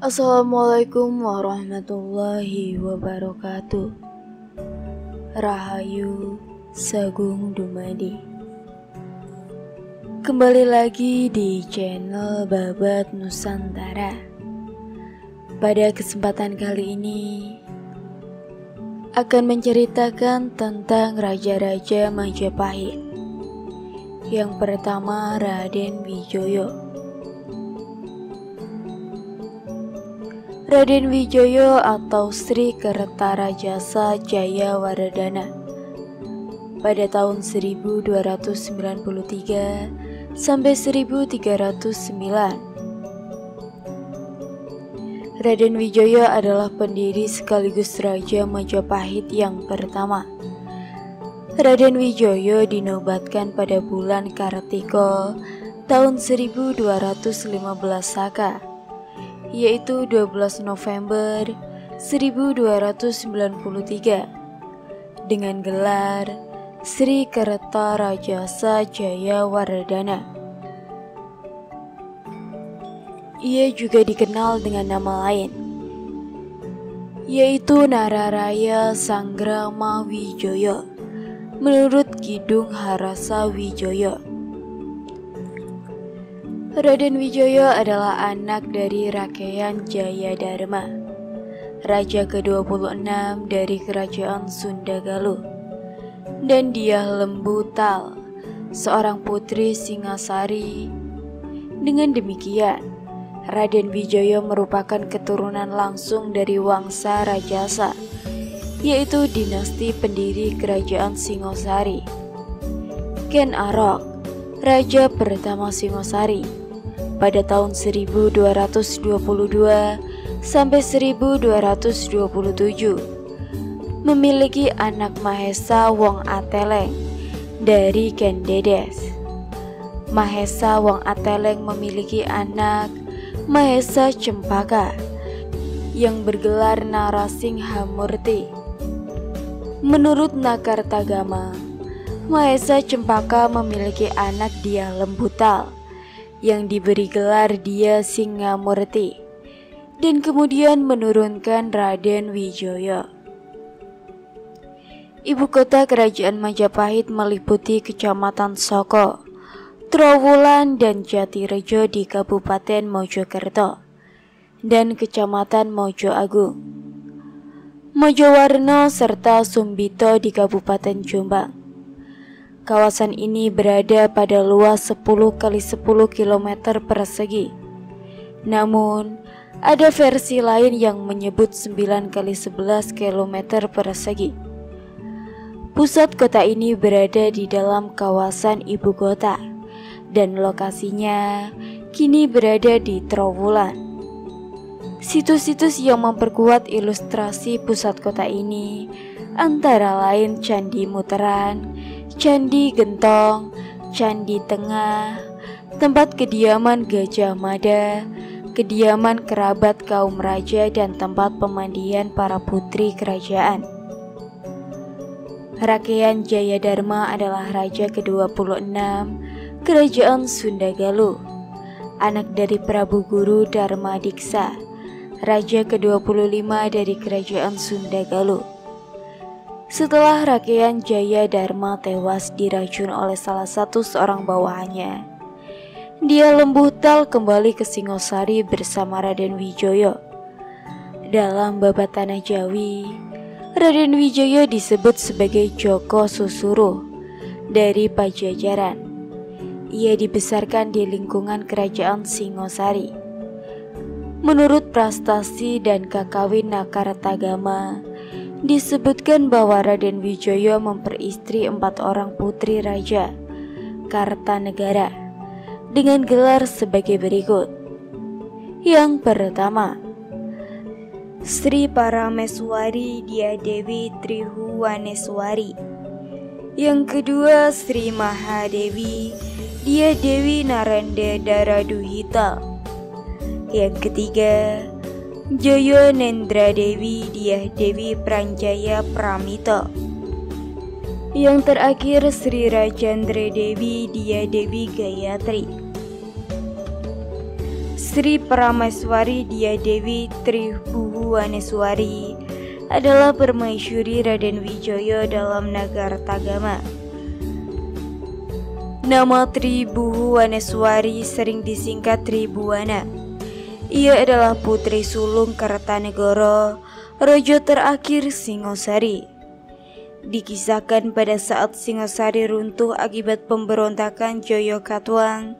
Assalamualaikum warahmatullahi wabarakatuh. Rahayu Sagung Dumadi. Kembali lagi di channel Babat Nusantara. Pada kesempatan kali ini akan menceritakan tentang raja-raja Majapahit. Yang pertama, Raden Wijaya. Raden Wijaya atau Sri Kertarajasa Jayawardhana pada tahun 1293 sampai 1309. Raden Wijaya adalah pendiri sekaligus Raja Majapahit yang pertama. Raden Wijaya dinobatkan pada bulan Kartika tahun 1215 Saka, yaitu 12 November 1293 dengan gelar Sri Kertarajasa Jayawardhana. Ia juga dikenal dengan nama lain, yaitu Nararaya Sanggrama Wijaya menurut Kidung Harasa Wijaya. Raden Wijaya adalah anak dari Rakeyan Jayadharma, raja ke-26 dari kerajaan Sunda Galuh, dan Diah Lembu Tal, seorang putri Singasari. Dengan demikian, Raden Wijaya merupakan keturunan langsung dari Wangsa Rajasa, yaitu dinasti pendiri kerajaan Singosari. Ken Arok, raja pertama Singosari, pada tahun 1222 sampai 1227 memiliki anak Mahesa Wong Ateleng dari Ken Dedes. Mahesa Wong Ateleng memiliki anak Mahesa Cempaka yang bergelar Narasinghamurti. Menurut Nakartagama, Mahesa Cempaka memiliki anak Diah Lembu Tal yang diberi gelar Dia Singamurti dan kemudian menurunkan Raden Wijaya. Ibu kota kerajaan Majapahit meliputi Kecamatan Soko, Trowulan dan Jatirejo di Kabupaten Mojokerto dan Kecamatan Mojo Agung, Mojowarno serta Sumbito di Kabupaten Jombang. Kawasan ini berada pada luas 10 x 10 km persegi. Namun, ada versi lain yang menyebut 9 x 11 km persegi. Pusat kota ini berada di dalam kawasan ibu kota, dan lokasinya kini berada di Trowulan. Situs-situs yang memperkuat ilustrasi pusat kota ini antara lain Candi Muteran, Candi Gentong, Candi Tengah, tempat kediaman Gajah Mada, kediaman kerabat kaum raja, dan tempat pemandian para putri kerajaan. Rakeyan Jayadharma adalah raja ke-26 kerajaan Sunda Galuh, anak dari Prabu Guru Darmadiksa, raja ke-25 dari kerajaan Sunda Galuh. Setelah Rakeyan Jayadharma tewas diracun oleh salah satu seorang bawahannya, Dia Lembu Tal kembali ke Singosari bersama Raden Wijaya. Dalam Babat Tanah Jawi, Raden Wijaya disebut sebagai Joko Susuruh dari Pajajaran. Ia dibesarkan di lingkungan kerajaan Singosari. Menurut prastasi dan kakawin Nakartagama, disebutkan bahwa Raden Wijaya memperistri 4 orang putri raja Kartanegara dengan gelar sebagai berikut. Yang pertama, Sri Parameswari Dia Dewi Trihuwaneswari. Yang kedua, Sri Mahadewi Dia Dewi Naranda Daraduhita. Yang ketiga, Joyo Nendra Dewi Diah Dewi Pranjaya Pramito. Yang terakhir Sri Rajendra Dewi Diah Dewi Gayatri. Sri Parameswari Diah Dewi Tribhuwaneswari adalah permaisuri Raden Wijaya dalam Nagartagama. Nama Tribhuwaneswari sering disingkat Tribhuwana. Ia adalah putri sulung Kertanegara, raja terakhir Singosari. Dikisahkan pada saat Singosari runtuh akibat pemberontakan Joyokatwang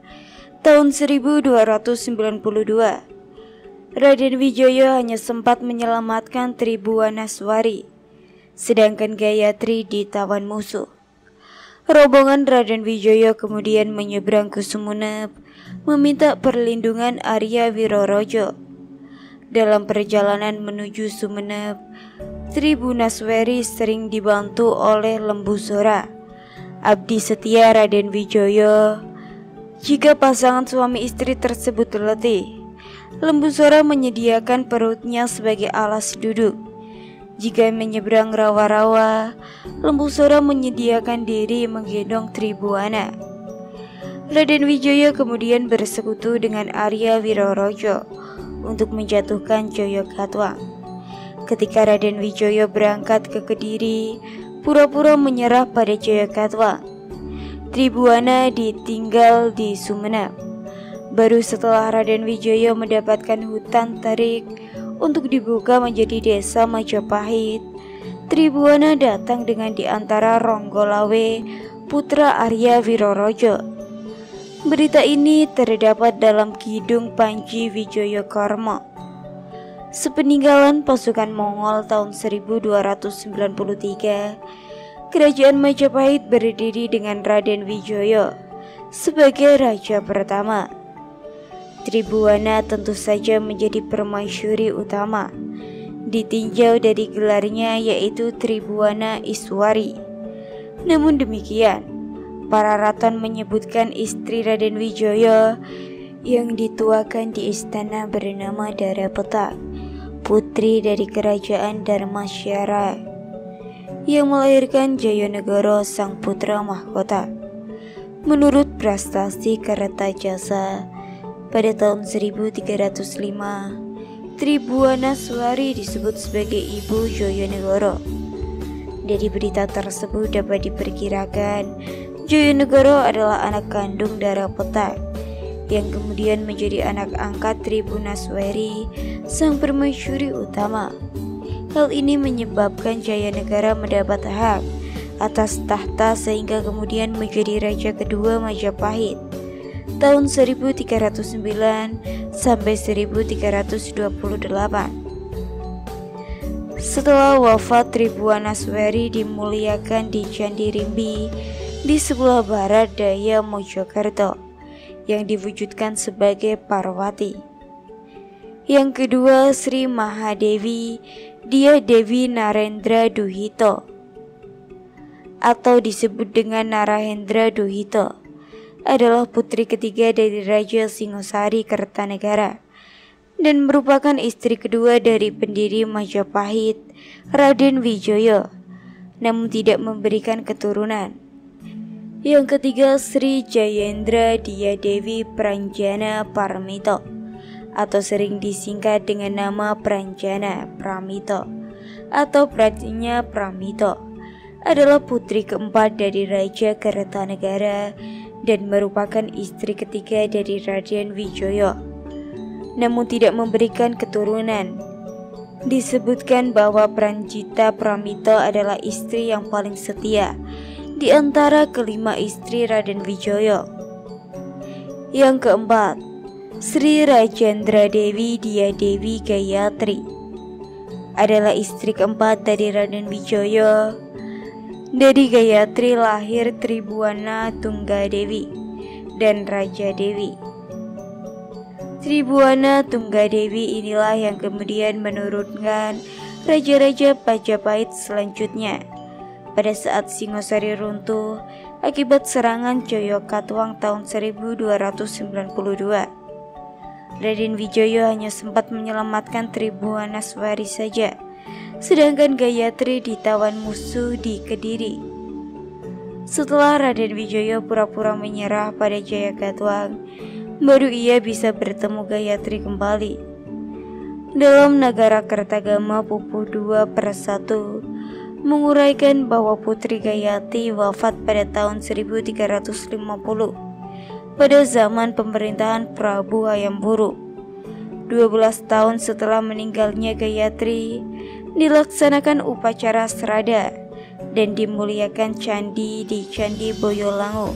tahun 1292, Raden Wijaya hanya sempat menyelamatkan Tribhuwaneswari, sedangkan Gayatri ditawan musuh. Rombongan Raden Wijaya kemudian menyeberang ke Sumenep, meminta perlindungan Arya Wirorojo. Dalam perjalanan menuju Sumenep, Tribhuwaneswari sering dibantu oleh Lembusura, abdi setia Raden Wijaya. Jika pasangan suami istri tersebut letih, Lembusura menyediakan perutnya sebagai alas duduk. Jika menyeberang rawa-rawa, Lembusura menyediakan diri menggendong Tribhuwana. Raden Wijaya kemudian bersekutu dengan Arya Wirorojo untuk menjatuhkan Joyokatwang. Ketika Raden Wijaya berangkat ke Kediri, pura-pura menyerah pada Joyokatwang, Tribhuwana ditinggal di Sumenep. Baru setelah Raden Wijaya mendapatkan hutan terik untuk dibuka menjadi desa Majapahit, Tribhuwana datang dengan diantara Ronggolawe, putra Arya Wirorojo. Berita ini terdapat dalam Kidung Panji Wijayakarma. Sepeninggalan pasukan Mongol tahun 1293, Kerajaan Majapahit berdiri dengan Raden Wijaya sebagai raja pertama. Tribhuwana tentu saja menjadi permaisuri utama, ditinjau dari gelarnya yaitu Tribhuwana Iswari. Namun demikian, para raton menyebutkan istri Raden Wijaya yang dituakan di istana bernama Darapeta, putri dari kerajaan Dharmasyara, yang melahirkan Jayanegara sang putra mahkota. Menurut prestasi Kertajasa, pada tahun 1305, Tribhuwaneswari disebut sebagai ibu Jayanegara. Dari berita tersebut dapat diperkirakan Jayanegara adalah anak kandung Darapeta, yang kemudian menjadi anak angkat Tribhuwaneswari, sang permaisuri utama. Hal ini menyebabkan Jayanegara mendapat hak atas tahta sehingga kemudian menjadi raja kedua Majapahit tahun 1309 sampai 1328. Setelah wafat, Tribhuwaneswari dimuliakan di Candi Rimbi di sebelah barat daya Mojokerto, yang diwujudkan sebagai Parwati. Yang kedua, Sri Mahadewi Diah Dewi Narendra Duhito, atau disebut dengan Narahendra Duhito, adalah putri ketiga dari Raja Singosari Kertanegara dan merupakan istri kedua dari pendiri Majapahit, Raden Wijaya, namun tidak memberikan keturunan. Yang ketiga, Sri Jayendra Diah Dewi Pranjana Parmito, atau sering disingkat dengan nama Pranjana Pramito atau Prajna Pramito, adalah putri keempat dari Raja Kertanegara dan merupakan istri ketiga dari Raden Wijaya, namun tidak memberikan keturunan. Disebutkan bahwa Pranjita Pramito adalah istri yang paling setia di antara kelima istri Raden Wijaya. Yang keempat, Sri Rajendra Dewi Diah Dewi Gayatri adalah istri keempat dari Raden Wijaya. Dari Gayatri lahir Tribhuwana Tunggadewi dan Raja Dewi. Tribhuwana Tunggadewi inilah yang kemudian menurunkan raja-raja Majapahit selanjutnya pada saat Singosari runtuh akibat serangan Joyokatwang tahun 1292. Raden Wijaya hanya sempat menyelamatkan Tribhuwanaswari saja, sedangkan Gayatri ditawan musuh di Kediri. Setelah Raden Wijaya pura-pura menyerah pada Jayagatwang, baru ia bisa bertemu Gayatri kembali. Dalam Nagara Kertagama Pupuh 2/1 menguraikan bahwa Putri Gayatri wafat pada tahun 1350 pada zaman pemerintahan Prabu Hayam Wuruk. 12 tahun setelah meninggalnya Gayatri, dilaksanakan upacara srada dan dimuliakan candi di Candi Boyolangu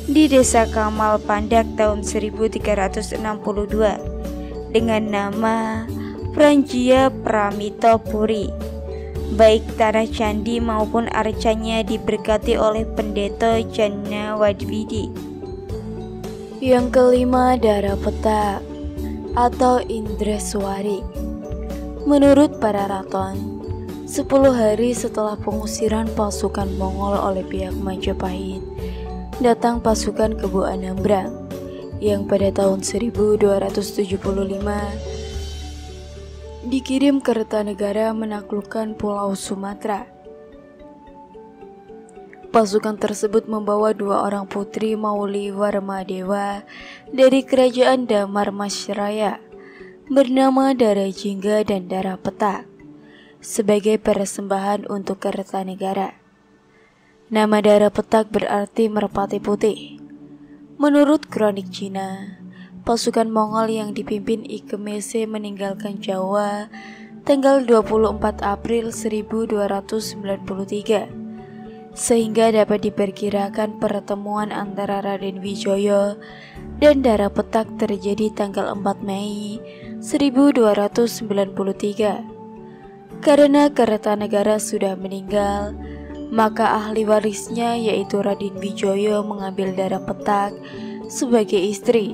di Desa Kamal Pandak tahun 1362 dengan nama Pranjia Pramita Puri. Baik tanah candi maupun arcanya diberkati oleh Pendeta Janna Wadwidi. Yang kelima, Dara Petak atau Indreswari. Menurut para raton, 10 hari setelah pengusiran pasukan Mongol oleh pihak Majapahit, datang pasukan Kebu Anambrang yang pada tahun 1275 dikirim ke Kertanegara menaklukkan Pulau Sumatera. Pasukan tersebut membawa 2 orang putri Mauli Warmadewa dari kerajaan Damarmasraya bernama Dara Jingga dan Dara Petak sebagai persembahan untuk Kertanegara. Nama Dara Petak berarti merpati putih. Menurut kronik Cina, pasukan Mongol yang dipimpin Ike Mese meninggalkan Jawa tanggal 24 April 1293, sehingga dapat diperkirakan pertemuan antara Raden Wijaya dan Dara Petak terjadi tanggal 4 Mei 1293. Karena Kertanegara sudah meninggal, maka ahli warisnya yaitu Raden Wijaya mengambil Dara Petak sebagai istri,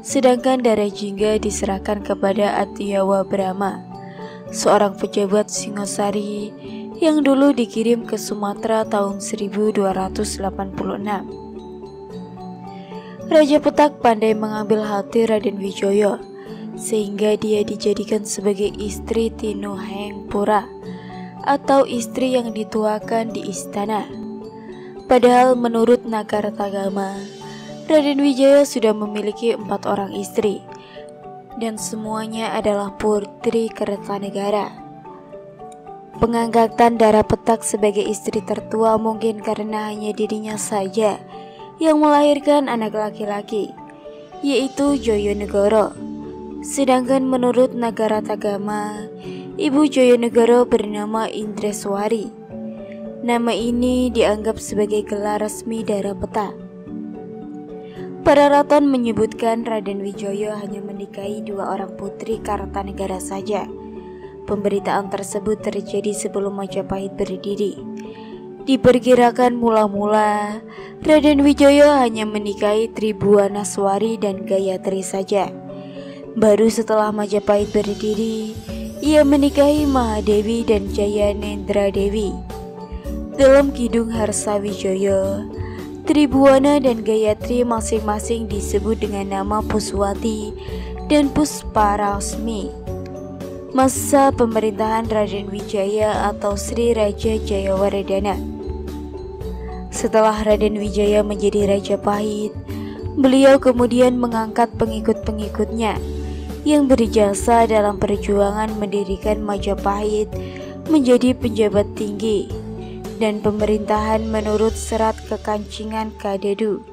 sedangkan Dara Jingga diserahkan kepada Atiyawa Brahma, seorang pejabat Singosari yang dulu dikirim ke Sumatera tahun 1286. Raja Petak pandai mengambil hati Raden Wijaya, sehingga dia dijadikan sebagai istri Tinu Heng Pura atau istri yang dituakan di istana. Padahal menurut Nagartagama, Raden Wijaya sudah memiliki 4 orang istri, dan semuanya adalah putri Kertanegara. Pengangkatan Dara Petak sebagai istri tertua mungkin karena hanya dirinya saja yang melahirkan anak laki-laki, yaitu Joyonegoro. Sedangkan menurut Nagartagama, ibu Joyonegoro bernama Indreswari. Nama ini dianggap sebagai gelar resmi Dara Petak. Para raton menyebutkan Raden Wijaya hanya menikahi 2 orang putri Kartanegara saja. Pemberitaan tersebut terjadi sebelum Majapahit berdiri. Diperkirakan mula-mula Raden Wijaya hanya menikahi Tribhuwanaswari dan Gayatri saja. Baru setelah Majapahit berdiri, ia menikahi Mahadewi dan Jayanendra Dewi. Dalam Kidung Harsa Wijaya, Tribhuwana dan Gayatri masing-masing disebut dengan nama Puswati dan Pusparasmi. Masa pemerintahan Raden Wijaya atau Sri Raja Jayawardhana. Setelah Raden Wijaya menjadi Raja Pahit, beliau kemudian mengangkat pengikut-pengikutnya yang berjasa dalam perjuangan mendirikan Majapahit menjadi pejabat tinggi dan pemerintahan menurut Serat Kekancingan Kadadu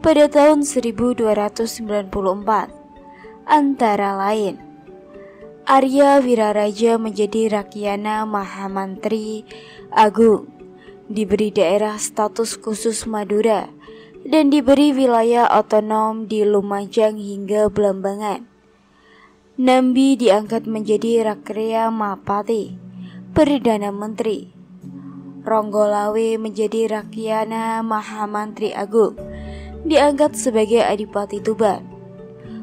pada tahun 1294. Antara lain, Arya Wiraraja menjadi Rakyana Mahamantri Agung, diberi daerah status khusus Madura, dan diberi wilayah otonom di Lumajang hingga Belambangan. Nambi diangkat menjadi Rakrea Mapati, Perdana Menteri. Ronggolawe menjadi Rakyana Mahamantri Agung, diangkat sebagai Adipati Tuban.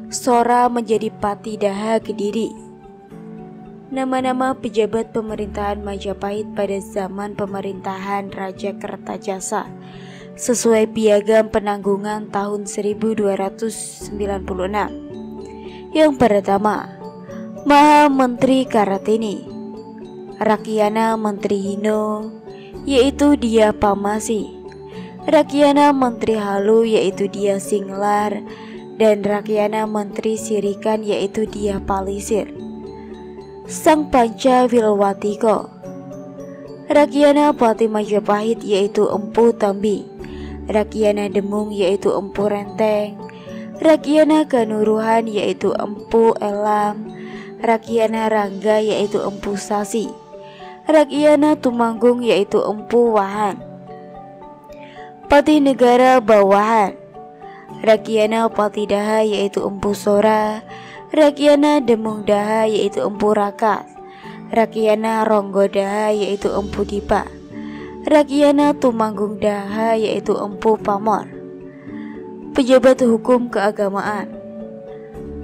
Sora menjadi Patidaha Kediri. Nama-nama pejabat pemerintahan Majapahit pada zaman pemerintahan Raja Kertajasa sesuai Piagam Penanggungan tahun 1296 Yang pertama, Maha Menteri Karatini, Rakyana Menteri Hino, yaitu dia Pamasi, Rakyana Menteri Halu, yaitu dia Singlar, dan Rakyana Menteri Sirikan, yaitu dia Palisir. Sang Panca Wilwatiko, Rakyana Pati Majapahit, yaitu Empu Tambi, Rakyana Demung, yaitu Empu Renteng, Rakyana Kanuruhan, yaitu Empu Elam, Rakyana Rangga, yaitu Empu Sasi, Rakyana Tumanggung, yaitu Empu Wahan, Patih Negara Bawahan, Rakyana Patidaha, yaitu Empu Sora, Rakyana Demung Daha, yaitu Empu Rakas, Rakyana Ronggo Daha, yaitu Empu Dipa, Rakyana Tumanggung Daha, yaitu Empu Pamor. Pejabat hukum keagamaan,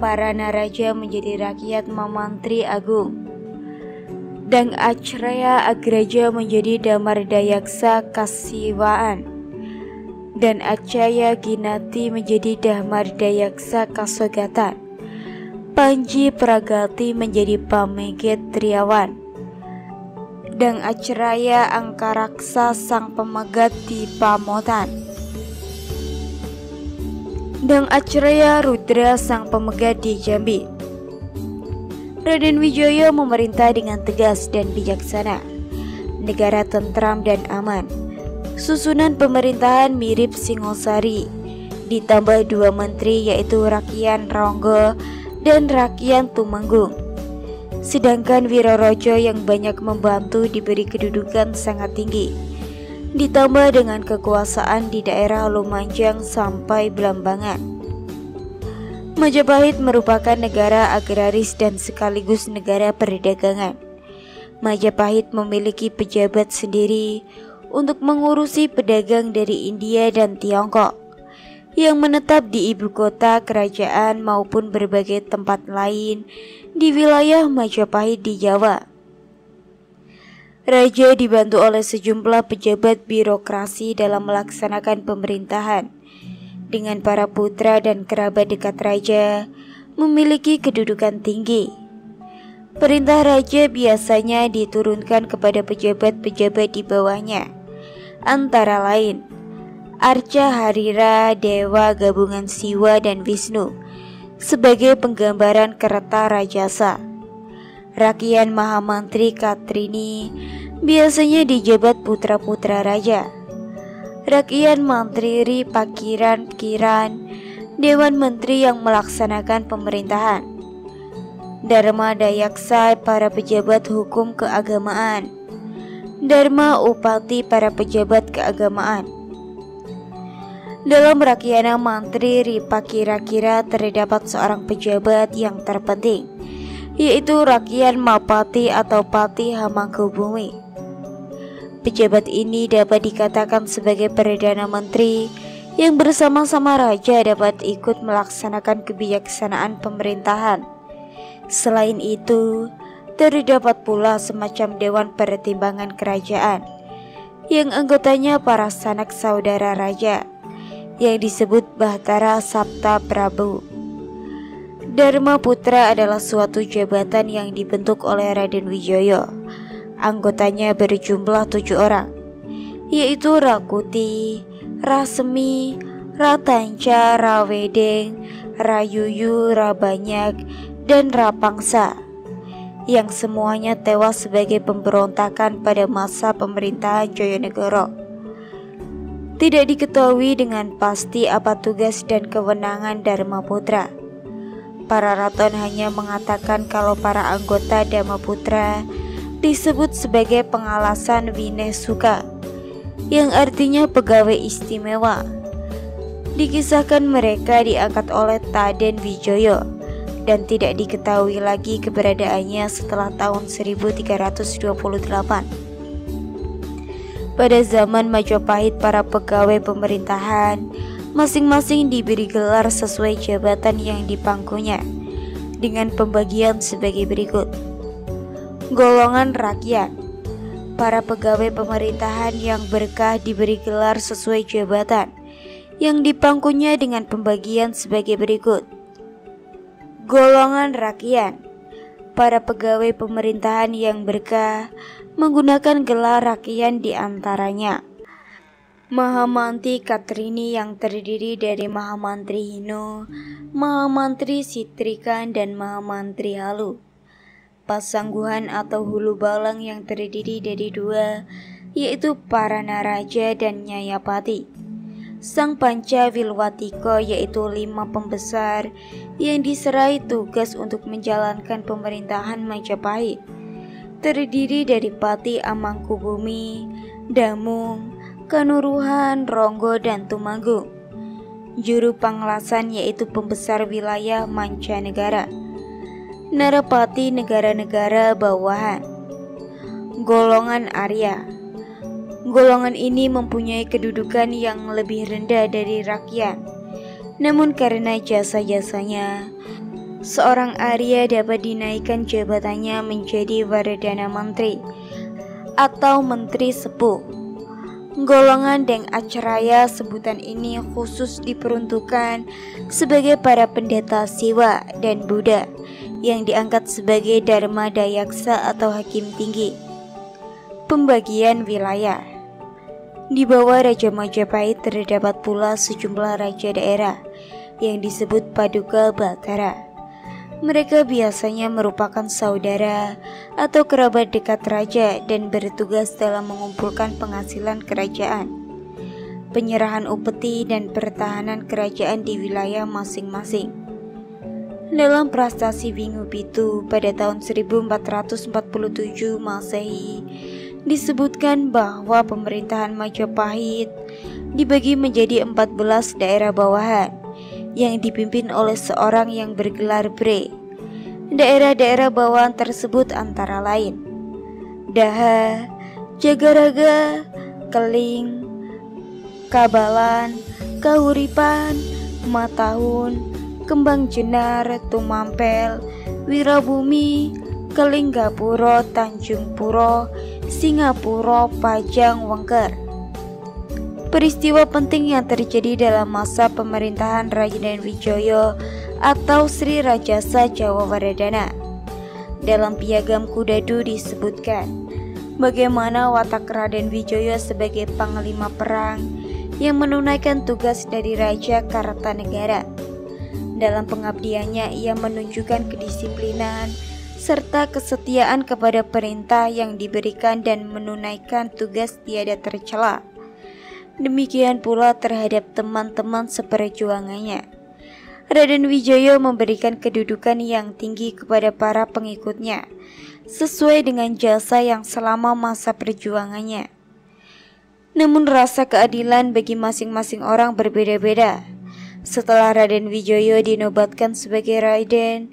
para naraja menjadi rakyat Mamantri Agung, Dang Acraya Agraja menjadi Damardayaksa Kasiwaan, dan Acaya Ginati menjadi Damardayaksa Kasogatan, Panji Pragati menjadi Pameget Triawan, Dang Acraya Angkaraksa Sang Pemegat di Pamotan, Dang Acraya Rudra Sang Pemegat di Jambi. Raden Wijaya memerintah dengan tegas dan bijaksana. Negara tentram dan aman. Susunan pemerintahan mirip Singosari, ditambah 2 menteri yaitu Rakyan Ronggo dan Rakyan Tumenggung. Sedangkan Wirorojo yang banyak membantu diberi kedudukan sangat tinggi, ditambah dengan kekuasaan di daerah Lumajang sampai Blambangan. Majapahit merupakan negara agraris dan sekaligus negara perdagangan. Majapahit memiliki pejabat sendiri untuk mengurusi pedagang dari India dan Tiongkok yang menetap di ibu kota kerajaan maupun berbagai tempat lain di wilayah Majapahit di Jawa. Raja dibantu oleh sejumlah pejabat birokrasi dalam melaksanakan pemerintahan. Dengan para putra dan kerabat dekat raja memiliki kedudukan tinggi. Perintah raja biasanya diturunkan kepada pejabat-pejabat di bawahnya, antara lain Arca Harira, Dewa Gabungan Siwa dan Wisnu sebagai penggambaran kereta rajasa. Rakyan Mahamantri Katrini biasanya dijabat putra-putra raja. Rakyan Mantri Pakiran Kiran, Dewan Menteri yang melaksanakan pemerintahan. Dharma Dayaksa, para pejabat hukum keagamaan. Dharma Upati, para pejabat keagamaan. Dalam Rakyana Mantri Ripakira-kira terdapat seorang pejabat yang terpenting, yaitu Rakyan Mapati atau Pati Hamangkubumi. Pejabat ini dapat dikatakan sebagai Perdana Menteri yang bersama-sama raja dapat ikut melaksanakan kebijaksanaan pemerintahan. Selain itu, terdapat pula semacam Dewan Pertimbangan Kerajaan yang anggotanya para sanak saudara raja yang disebut Bahtara Sapta Prabu. Dharma Putra adalah suatu jabatan yang dibentuk oleh Raden Wijaya. Anggotanya berjumlah 7 orang, yaitu Rakuti, Rasemi, Ratanca, Rawedeng, Rayuyu, Rabanyak, dan Rapangsa, yang semuanya tewas sebagai pemberontakan pada masa pemerintahan Joyonegoro. Tidak diketahui dengan pasti apa tugas dan kewenangan Dharma Putra. Para raton hanya mengatakan kalau para anggota Dharma Putra disebut sebagai pengalasan Winesuka, yang artinya pegawai istimewa. Dikisahkan mereka diangkat oleh Taden Wijaya dan tidak diketahui lagi keberadaannya setelah tahun 1328. Pada zaman Majapahit, para pegawai pemerintahan masing-masing diberi gelar sesuai jabatan yang dipangkunya, dengan pembagian sebagai berikut. Golongan rakyat, para pegawai pemerintahan yang berkah diberi gelar sesuai jabatan yang dipangkunya dengan pembagian sebagai berikut. Golongan rakyat, para pegawai pemerintahan yang berkah menggunakan gelar rakyat di antaranya Mahamantri Katrini yang terdiri dari Mahamantri Hino, Mahamantri Sitrikan, dan Mahamantri Halu. Pasangguhan atau hulu balang yang terdiri dari dua, yaitu Paranaraja dan Nyayapati. Sang Panca Wilwatiko, yaitu 5 pembesar yang diserai tugas untuk menjalankan pemerintahan Majapahit, terdiri dari Pati Amangkubumi, Damung, Kanuruhan, Ronggo, dan Tumanggung. Juru panglasan yaitu pembesar wilayah mancanegara, Narapati negara-negara bawahan. Golongan Arya, golongan ini mempunyai kedudukan yang lebih rendah dari rakyat. Namun karena jasa-jasanya, seorang Arya dapat dinaikkan jabatannya menjadi Wardana Menteri atau Menteri Sepuh. Golongan Deng Acaraya, sebutan ini khusus diperuntukkan sebagai para pendeta Siwa dan Buddha yang diangkat sebagai Dharma Dayaksa atau hakim tinggi. Pembagian wilayah. Di bawah Raja Majapahit terdapat pula sejumlah raja daerah yang disebut Paduka Batara. Mereka biasanya merupakan saudara atau kerabat dekat raja dan bertugas dalam mengumpulkan penghasilan kerajaan, penyerahan upeti, dan pertahanan kerajaan di wilayah masing-masing. Dalam prastasi Wingu Pitu pada tahun 1447 Masehi disebutkan bahwa pemerintahan Majapahit dibagi menjadi 14 daerah bawahan yang dipimpin oleh seorang yang bergelar Bre. Daerah-daerah bawahan tersebut antara lain Daha, Jagaraga, Keling, Kabalan, Kahuripan, Matahun, Kembang Jenar, Tumampel, Wirabumi, Kelinggapuro, Tanjung Puro, Singapura, Pajang, Wengker. Peristiwa penting yang terjadi dalam masa pemerintahan Raden Wijaya atau Sri Rajasa Jawa Wardana. Dalam Piagam Kudadu disebutkan bagaimana watak Raden Wijaya sebagai panglima perang yang menunaikan tugas dari Raja Kartanegara. Dalam pengabdiannya ia menunjukkan kedisiplinan serta kesetiaan kepada perintah yang diberikan dan menunaikan tugas tiada tercela. Demikian pula terhadap teman-teman seperjuangannya. Raden Wijaya memberikan kedudukan yang tinggi kepada para pengikutnya sesuai dengan jasa yang selama masa perjuangannya. Namun rasa keadilan bagi masing-masing orang berbeda-beda. Setelah Raden Wijaya dinobatkan sebagai Raden,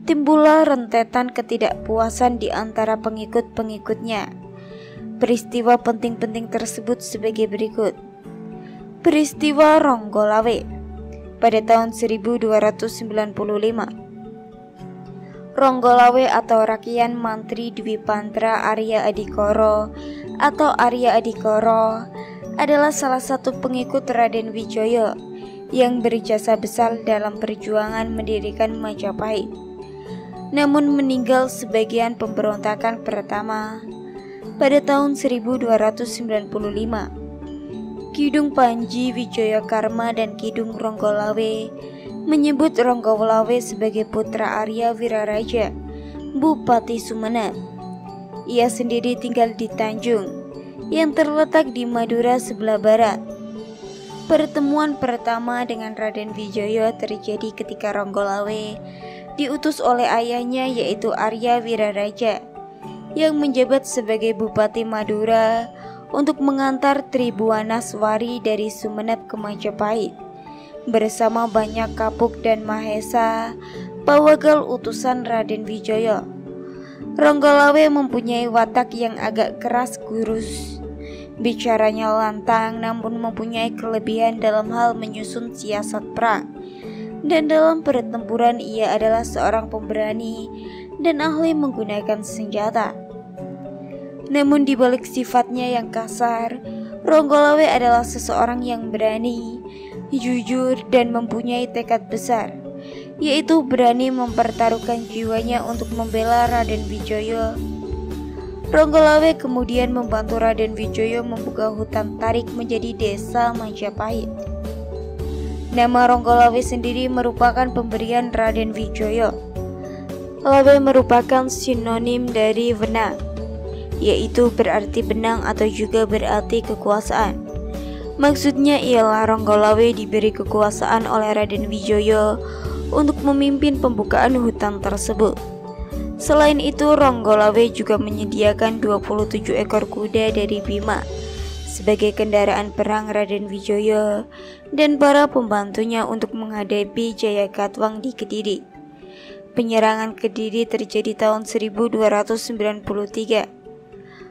timbullah rentetan ketidakpuasan di antara pengikut-pengikutnya. Peristiwa penting-penting tersebut sebagai berikut. Peristiwa Ronggolawe pada tahun 1295. Ronggolawe atau Rakian Mantri Dwi Pantra Arya Adikoro atau Arya Adikoro adalah salah satu pengikut Raden Wijaya yang berjasa besar dalam perjuangan mendirikan Majapahit. Namun meninggal sebagian pemberontakan pertama pada tahun 1295. Kidung Panji Wijayakarma dan Kidung Ronggolawe menyebut Ronggolawe sebagai putra Arya Wiraraja, Bupati Sumenep. Ia sendiri tinggal di Tanjung yang terletak di Madura sebelah barat. Pertemuan pertama dengan Raden Wijaya terjadi ketika Ronggolawe diutus oleh ayahnya yaitu Arya Wiraraja yang menjabat sebagai Bupati Madura untuk mengantar Tribuanaswari dari Sumenep ke Majapahit bersama banyak kapuk dan mahesa pawagal utusan Raden Wijaya. Ronggolawe mempunyai watak yang agak keras gurus, bicaranya lantang namun mempunyai kelebihan dalam hal menyusun siasat perang, dan dalam pertempuran ia adalah seorang pemberani dan ahli menggunakan senjata. Namun di balik sifatnya yang kasar, Ronggolawe adalah seseorang yang berani, jujur, dan mempunyai tekad besar. yaitu berani mempertaruhkan jiwanya untuk membela Raden Wijaya. Ronggolawe kemudian membantu Raden Wijaya membuka hutan tarik menjadi desa Majapahit. Nama Ronggolawe sendiri merupakan pemberian Raden Wijaya. Lawe merupakan sinonim dari wenang, yaitu berarti benang atau juga berarti kekuasaan. Maksudnya ialah Ronggolawe diberi kekuasaan oleh Raden Wijaya untuk memimpin pembukaan hutan tersebut. Selain itu, Ronggolawe juga menyediakan 27 ekor kuda dari Bima sebagai kendaraan perang Raden Wijaya dan para pembantunya untuk menghadapi Jayakatwang di Kediri. Penyerangan Kediri terjadi tahun 1293.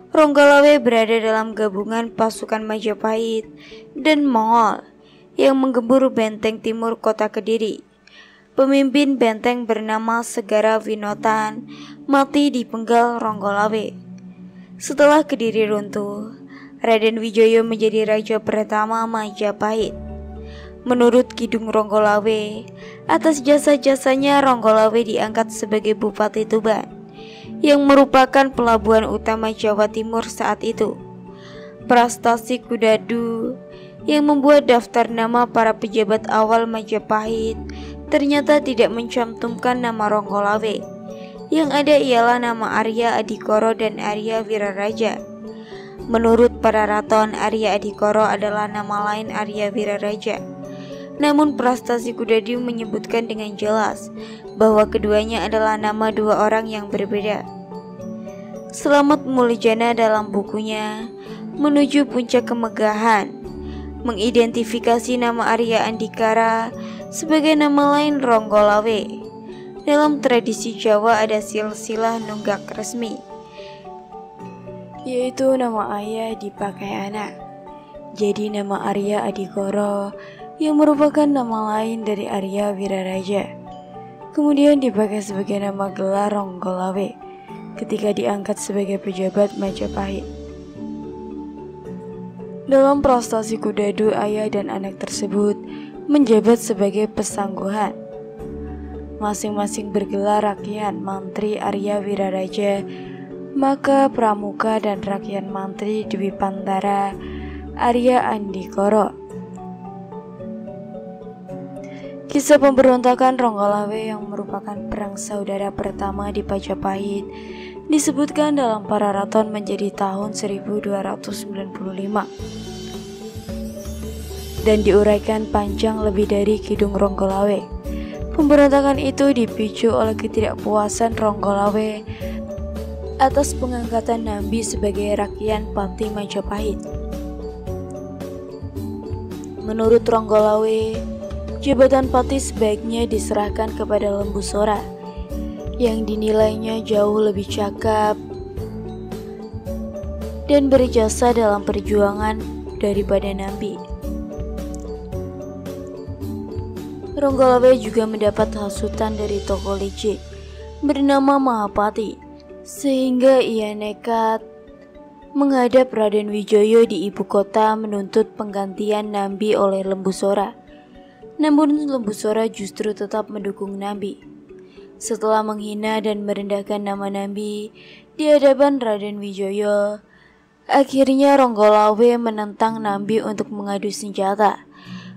Ronggolawe berada dalam gabungan pasukan Majapahit dan Mongol yang menggembur benteng timur kota Kediri. Pemimpin benteng bernama Segara Winotan mati dipenggal Ronggolawe. Setelah Kediri runtuh, Raden Wijaya menjadi raja pertama Majapahit. Menurut Kidung Ronggolawe, atas jasa-jasanya Ronggolawe diangkat sebagai Bupati Tuban, yang merupakan pelabuhan utama Jawa Timur saat itu. Prastasi Kudadu yang membuat daftar nama para pejabat awal Majapahit ternyata tidak mencantumkan nama Ronggolawe. Yang ada ialah nama Arya Adikoro dan Arya Wiraraja. Menurut para raton, Arya Adikoro adalah nama lain Arya Wiraraja. Namun Prastasi Kudadu menyebutkan dengan jelas bahwa keduanya adalah nama dua orang yang berbeda. Slamet Muljana dalam bukunya Menuju Puncak Kemegahan mengidentifikasi nama Arya Andikara sebagai nama lain Ronggolawe. Dalam tradisi Jawa ada silsilah nunggak resmi, yaitu nama ayah dipakai anak. Jadi nama Arya Adikoro yang merupakan nama lain dari Arya Wiraraja kemudian dipakai sebagai nama gelar Ronggolawe ketika diangkat sebagai pejabat Majapahit. Dalam Prastasi Kudadu, ayah dan anak tersebut menjabat sebagai pesangguhan. Masing-masing bergelar Rakyan Mantri Arya Wiraraja, maka Pramuka dan Rakyan Mantri Dwi Pantara Arya Andikoro. Kisah pemberontakan Ronggolawe yang merupakan perang saudara pertama di Majapahit disebutkan dalam para raton menjadi tahun 1295 dan diuraikan panjang lebih dari Kidung Ronggolawe. Pemberontakan itu dipicu oleh ketidakpuasan Ronggolawe atas pengangkatan Nambi sebagai Rakyan Pati Majapahit. Menurut Ronggolawe, jabatan Pati sebaiknya diserahkan kepada Lembu Sora yang dinilainya jauh lebih cakap dan berjasa dalam perjuangan daripada Nambi. Ronggolawe juga mendapat hasutan dari tokoh licik bernama Mahapati, sehingga ia nekat menghadap Raden Wijaya di ibu kota menuntut penggantian Nambi oleh Lembu Sora. Namun Lembu Sora justru tetap mendukung Nambi. Setelah menghina dan merendahkan nama Nambi di hadapan Raden Wijaya, akhirnya Ronggolawe menentang Nambi untuk mengadu senjata.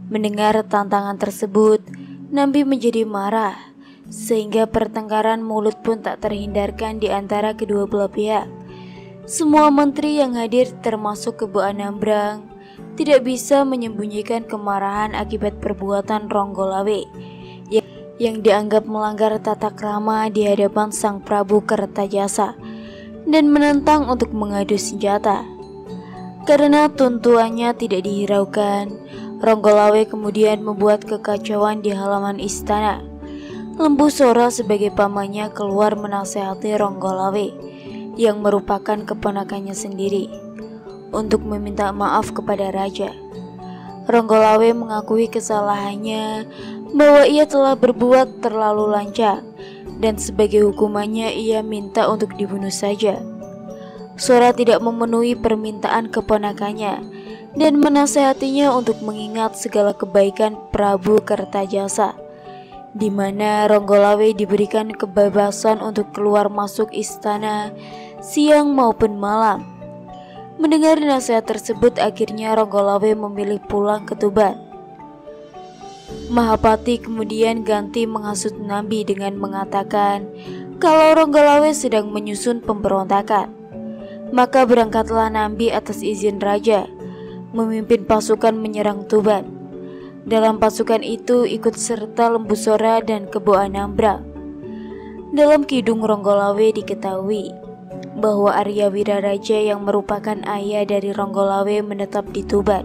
Mendengar tantangan tersebut, Nambi menjadi marah, sehingga pertengkaran mulut pun tak terhindarkan di antara kedua belah pihak. Semua menteri yang hadir termasuk Kebu Anambrang tidak bisa menyembunyikan kemarahan akibat perbuatan Ronggolawe yang dianggap melanggar tata krama di hadapan Sang Prabu Kertajasa dan menentang untuk mengadu senjata. Karena tuntuannya tidak dihiraukan, Ronggolawe kemudian membuat kekacauan di halaman istana. Lembu Sora sebagai pamannya keluar menasehati Ronggolawe yang merupakan keponakannya sendiri untuk meminta maaf kepada raja. Ronggolawe mengakui kesalahannya bahwa ia telah berbuat terlalu lancang dan sebagai hukumannya ia minta untuk dibunuh saja. Sora tidak memenuhi permintaan keponakannya dan menasehatinya untuk mengingat segala kebaikan Prabu Kertajasa di mana Ronggolawe diberikan kebebasan untuk keluar masuk istana siang maupun malam. Mendengar nasihat tersebut, akhirnya Ronggolawe memilih pulang ke Tuban. Mahapati kemudian ganti menghasut Nambi dengan mengatakan kalau Ronggolawe sedang menyusun pemberontakan. Maka berangkatlah Nambi atas izin raja, memimpin pasukan menyerang Tuban. Dalam pasukan itu ikut serta Lembu Sora dan Kebo Anambra. Dalam Kidung Ronggolawe diketahui bahwa Arya Wiraraja yang merupakan ayah dari Ronggolawe menetap di Tuban.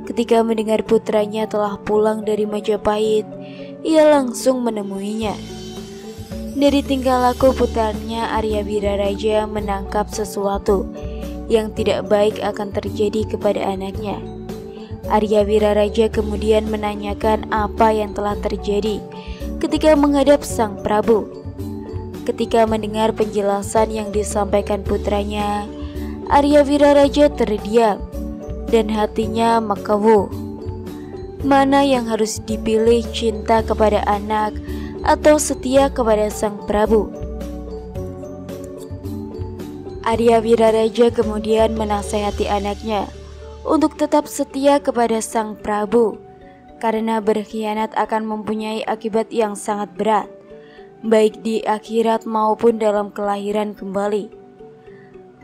Ketika mendengar putranya telah pulang dari Majapahit, ia langsung menemuinya. Dari tingkah laku putranya, Arya Wiraraja menangkap sesuatu yang tidak baik akan terjadi kepada anaknya. Arya Wiraraja kemudian menanyakan apa yang telah terjadi ketika menghadap Sang Prabu. Ketika mendengar penjelasan yang disampaikan putranya, Arya Wiraraja terdiam dan hatinya makawu. Mana yang harus dipilih, cinta kepada anak atau setia kepada Sang Prabu? Arya Wiraraja kemudian menasehati anaknya untuk tetap setia kepada Sang Prabu, karena berkhianat akan mempunyai akibat yang sangat berat, baik di akhirat maupun dalam kelahiran kembali.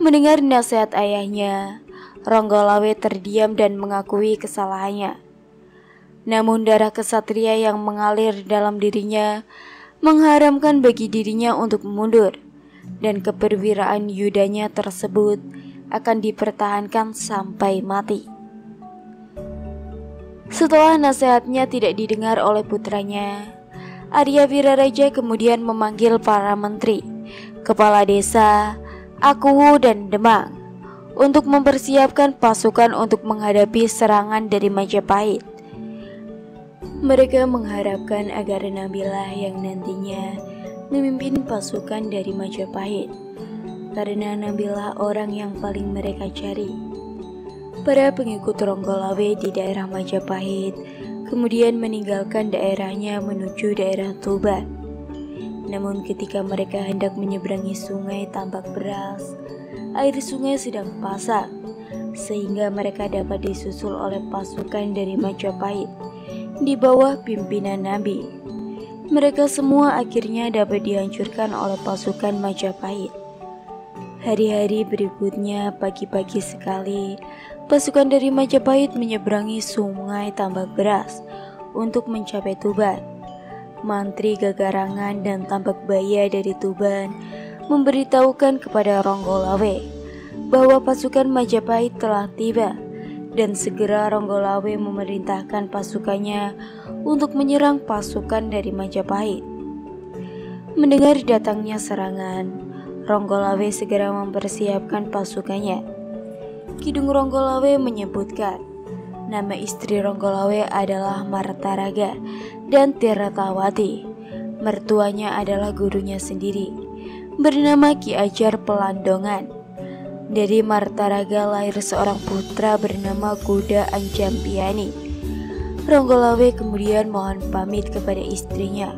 Mendengar nasihat ayahnya, Ronggolawe terdiam dan mengakui kesalahannya. Namun darah kesatria yang mengalir dalam dirinya mengharamkan bagi dirinya untuk mundur, dan keperwiraan yudanya tersebut akan dipertahankan sampai mati. Setelah nasihatnya tidak didengar oleh putranya, Arya Wiraraja kemudian memanggil para menteri, kepala desa, Akuwu dan Demang untuk mempersiapkan pasukan untuk menghadapi serangan dari Majapahit. Mereka mengharapkan agar Nabilah yang nantinya memimpin pasukan dari Majapahit, karena Nabilah orang yang paling mereka cari. Para pengikut Ronggolawe di daerah Majapahit kemudian meninggalkan daerahnya menuju daerah Tuban. Namun ketika mereka hendak menyeberangi sungai Tambak Beras, air sungai sedang pasang, sehingga mereka dapat disusul oleh pasukan dari Majapahit di bawah pimpinan Nabi. Mereka semua akhirnya dapat dihancurkan oleh pasukan Majapahit. Hari-hari berikutnya, pagi-pagi sekali, pasukan dari Majapahit menyeberangi sungai Tambak Beras untuk mencapai Tuban. Mantri Gagarangan dan Tambak Baya dari Tuban memberitahukan kepada Ronggolawe bahwa pasukan Majapahit telah tiba, dan segera Ronggolawe memerintahkan pasukannya untuk menyerang pasukan dari Majapahit. Mendengar datangnya serangan, Ronggolawe segera mempersiapkan pasukannya. Kidung Ronggolawe menyebutkan nama istri Ronggolawe adalah Martaraga dan Tiratawati. Mertuanya adalah gurunya sendiri, bernama Ki Ajar Pelandongan. Dari Martaraga lahir seorang putra bernama Kuda Anjampiani. Ronggolawe kemudian mohon pamit kepada istrinya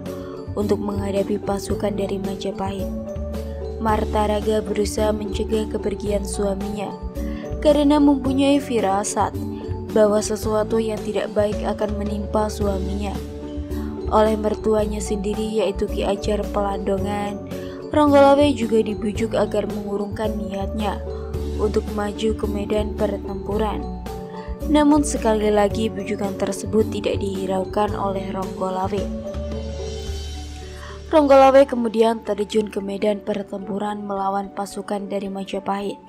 untuk menghadapi pasukan dari Majapahit. Martaraga berusaha mencegah kepergian suaminya karena mempunyai firasat bahwa sesuatu yang tidak baik akan menimpa suaminya. Oleh mertuanya sendiri, yaitu Ki Ajar Pelandongan, Ronggolawe juga dibujuk agar mengurungkan niatnya untuk maju ke medan pertempuran. Namun sekali lagi bujukan tersebut tidak dihiraukan oleh Ronggolawe. Ronggolawe kemudian terjun ke medan pertempuran melawan pasukan dari Majapahit.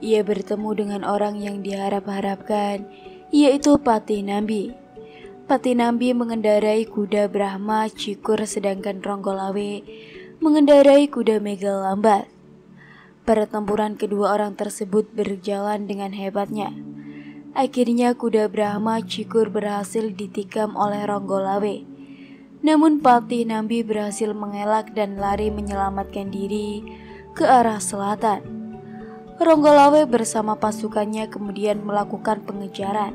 Ia bertemu dengan orang yang diharap-harapkan, yaitu Patih Nambi. Patih Nambi mengendarai kuda Brahma Cikur, sedangkan Ronggolawe mengendarai kuda Mega Lambat. Pertempuran kedua orang tersebut berjalan dengan hebatnya. Akhirnya kuda Brahma Cikur berhasil ditikam oleh Ronggolawe. Namun Patih Nambi berhasil mengelak dan lari menyelamatkan diri ke arah selatan. Ronggolawe bersama pasukannya kemudian melakukan pengejaran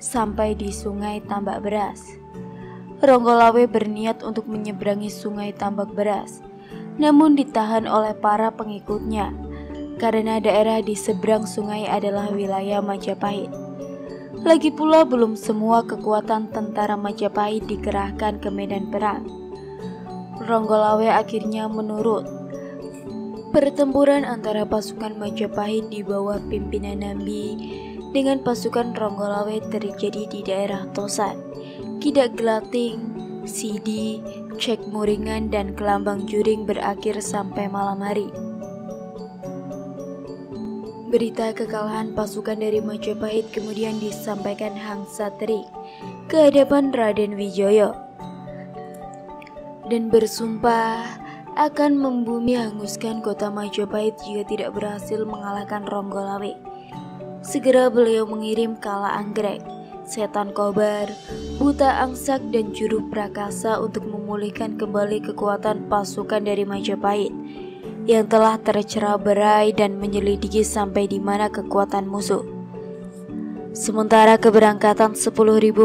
sampai di sungai Tambak Beras. Ronggolawe berniat untuk menyeberangi sungai Tambak Beras, namun ditahan oleh para pengikutnya karena daerah di seberang sungai adalah wilayah Majapahit. Lagi pula belum semua kekuatan tentara Majapahit dikerahkan ke medan perang. Ronggolawe akhirnya menurut. Pertempuran antara pasukan Majapahit di bawah pimpinan Nambi dengan pasukan Ronggolawe terjadi di daerah Tosan, Kidak Gelating, Sidi, Cek Muringan, dan Kelambang Juring berakhir sampai malam hari. Berita kekalahan pasukan dari Majapahit kemudian disampaikan Hang Satri ke hadapan Raden Wijaya dan bersumpah akan membumi hanguskan kota Majapahit jika tidak berhasil mengalahkan Ronggolawe. Segera beliau mengirim Kala Anggrek, Setan Kobar, Buta Angsak, dan Juru Prakasa untuk memulihkan kembali kekuatan pasukan dari Majapahit yang telah tercerai-berai dan menyelidiki sampai di mana kekuatan musuh. Sementara keberangkatan 10.000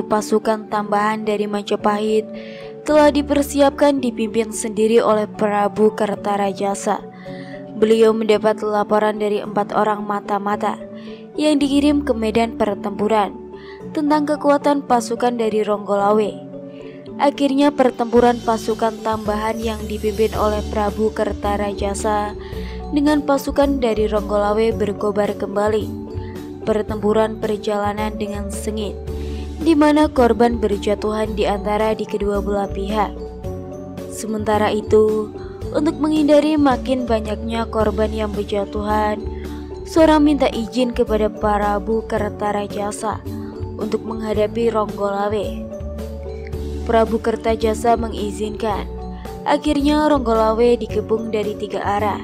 pasukan tambahan dari Majapahit telah dipersiapkan dipimpin sendiri oleh Prabu Kertarajasa. Beliau mendapat laporan dari 4 orang mata-mata yang dikirim ke medan pertempuran tentang kekuatan pasukan dari Ronggolawe. Akhirnya pertempuran pasukan tambahan yang dipimpin oleh Prabu Kertarajasa dengan pasukan dari Ronggolawe berkobar kembali. Pertempuran perjalanan dengan sengit, di mana korban berjatuhan di antara di kedua belah pihak. Sementara itu, untuk menghindari makin banyaknya korban yang berjatuhan, seorang minta izin kepada Prabu Kertarajasa untuk menghadapi Ronggolawe. Prabu Kertajasa mengizinkan. Akhirnya Ronggolawe dikepung dari 3 arah,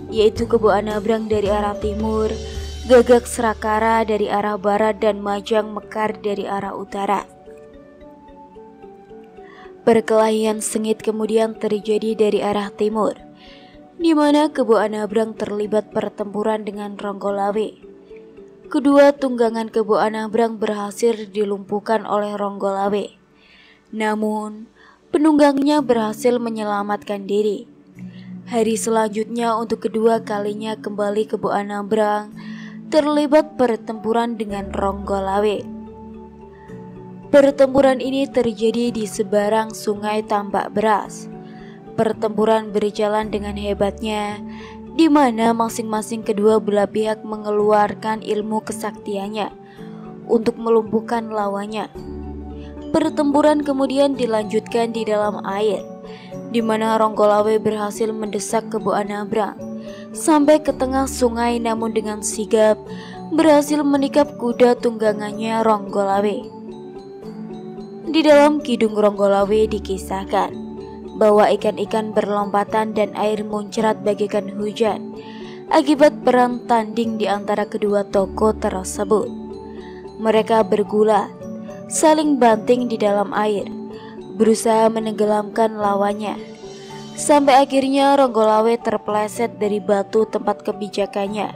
yaitu Kebo Anabrang dari arah timur, Gagak Srakara dari arah barat, dan Majang Mekar dari arah utara. Perkelahian sengit kemudian terjadi dari arah timur, di mana Kebo Anabrang terlibat pertempuran dengan Ronggolawe. Kedua tunggangan Kebo Anabrang berhasil dilumpuhkan oleh Ronggolawe. Namun, penunggangnya berhasil menyelamatkan diri. Hari selanjutnya untuk kedua kalinya kembali Kebo Anabrang terlibat pertempuran dengan Ronggolawe. Pertempuran ini terjadi di seberang sungai Tambak Beras. Pertempuran berjalan dengan hebatnya, di mana masing-masing kedua belah pihak mengeluarkan ilmu kesaktiannya untuk melumpuhkan lawannya. Pertempuran kemudian dilanjutkan di dalam air, di mana Ronggolawe berhasil mendesak Kebo Anabrang sampai ke tengah sungai, namun dengan sigap berhasil menikam kuda tunggangannya Ronggolawe. Di dalam Kidung Ronggolawe dikisahkan bahwa ikan-ikan berlompatan dan air muncrat bagaikan hujan akibat perang tanding di antara kedua tokoh tersebut. Mereka bergulat, saling banting di dalam air, berusaha menenggelamkan lawannya, sampai akhirnya Ronggolawe terpeleset dari batu tempat kebijakannya,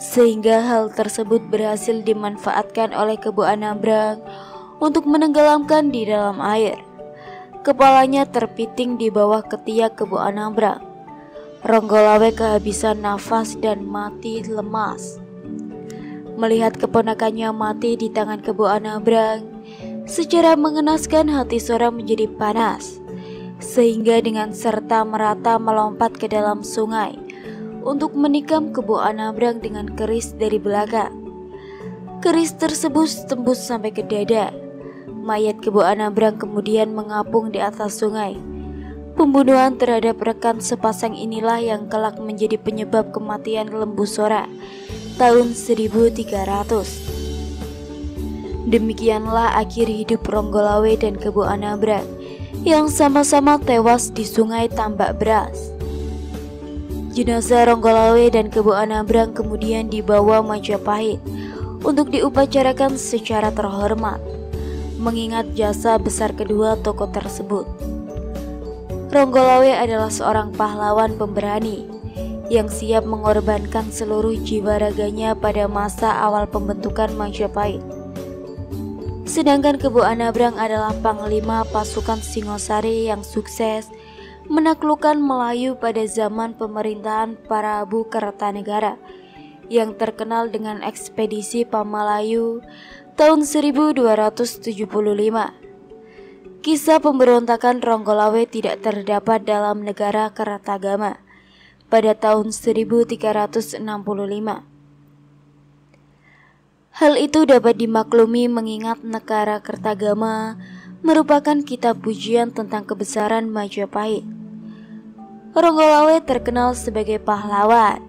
sehingga hal tersebut berhasil dimanfaatkan oleh Kebo Anabrang untuk menenggelamkan di dalam air. Kepalanya terpiting di bawah ketiak Kebo Anabrang. Ronggolawe kehabisan nafas dan mati lemas. Melihat keponakannya mati di tangan Kebo Anabrang, secara mengenaskan hati seorang menjadi panas, sehingga dengan serta merata melompat ke dalam sungai untuk menikam Kebo Anabrang dengan keris dari belakang. Keris tersebut tembus sampai ke dada. Mayat Kebo Anabrang kemudian mengapung di atas sungai. Pembunuhan terhadap rekan sepasang inilah yang kelak menjadi penyebab kematian Lembu Sora tahun 1300. Demikianlah akhir hidup Ronggolawe dan Kebo Anabrang yang sama-sama tewas di sungai Tambak Beras. Jenazah Ronggolawe dan Kebo Anabrang kemudian dibawa Majapahit untuk diupacarakan secara terhormat, mengingat jasa besar kedua tokoh tersebut. Ronggolawe adalah seorang pahlawan pemberani yang siap mengorbankan seluruh jiwa raganya pada masa awal pembentukan Majapahit. Sedangkan Kebo Anabrang adalah panglima pasukan Singosari yang sukses menaklukkan Melayu pada zaman pemerintahan Prabu Kertanegara yang terkenal dengan ekspedisi Pamalayu tahun 1275. Kisah pemberontakan Ronggolawe tidak terdapat dalam negara Kertagama pada tahun 1365. Hal itu dapat dimaklumi mengingat negara Kertagama merupakan kitab pujian tentang kebesaran Majapahit. Ronggolawe terkenal sebagai pahlawan,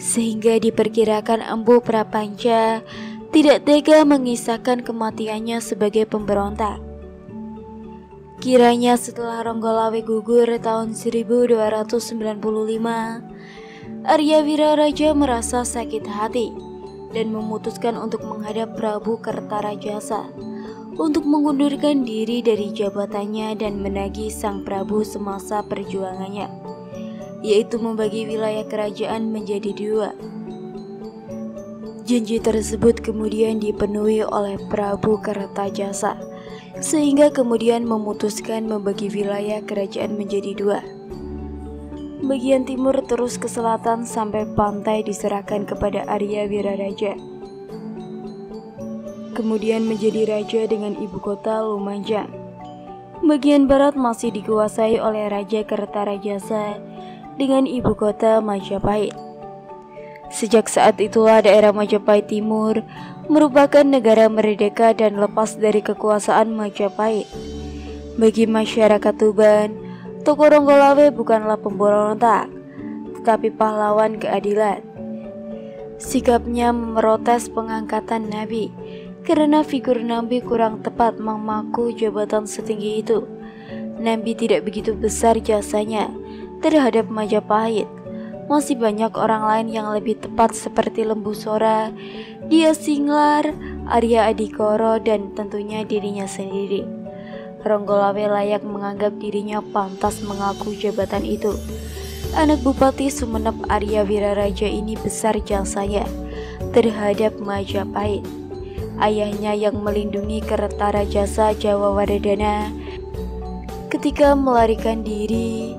sehingga diperkirakan Empu Prapanca tidak tega mengisahkan kematiannya sebagai pemberontak. Kiranya setelah Ronggolawe gugur tahun 1295, Arya Wiraraja merasa sakit hati dan memutuskan untuk menghadap Prabu Kertarajasa untuk mengundurkan diri dari jabatannya dan menagih sang Prabu semasa perjuangannya, yaitu membagi wilayah kerajaan menjadi dua. Janji tersebut kemudian dipenuhi oleh Prabu Kertajasa, sehingga kemudian memutuskan membagi wilayah kerajaan menjadi dua. Bagian timur terus ke selatan sampai pantai diserahkan kepada Arya Wiraraja. Kemudian menjadi raja dengan ibu kota Lumajang. Bagian barat masih dikuasai oleh Raja Kertarajasa dengan ibu kota Majapahit. Sejak saat itulah daerah Majapahit Timur merupakan negara merdeka dan lepas dari kekuasaan Majapahit. Bagi masyarakat Tuban, Toko Ronggolawe bukanlah pemberontak, tetapi pahlawan keadilan. Sikapnya memprotes pengangkatan Nabi karena figur Nabi kurang tepat memaku jabatan setinggi itu. Nabi tidak begitu besar jasanya terhadap Majapahit. Masih banyak orang lain yang lebih tepat seperti Lembu Sora, Dia Singlar, Arya Adikoro, dan tentunya dirinya sendiri. Ronggolawe layak menganggap dirinya pantas mengaku jabatan itu. Anak Bupati Sumenep Arya Wiraraja ini besar jasanya terhadap Majapahit. Ayahnya yang melindungi Kertarajasa Jawa Wardana ketika melarikan diri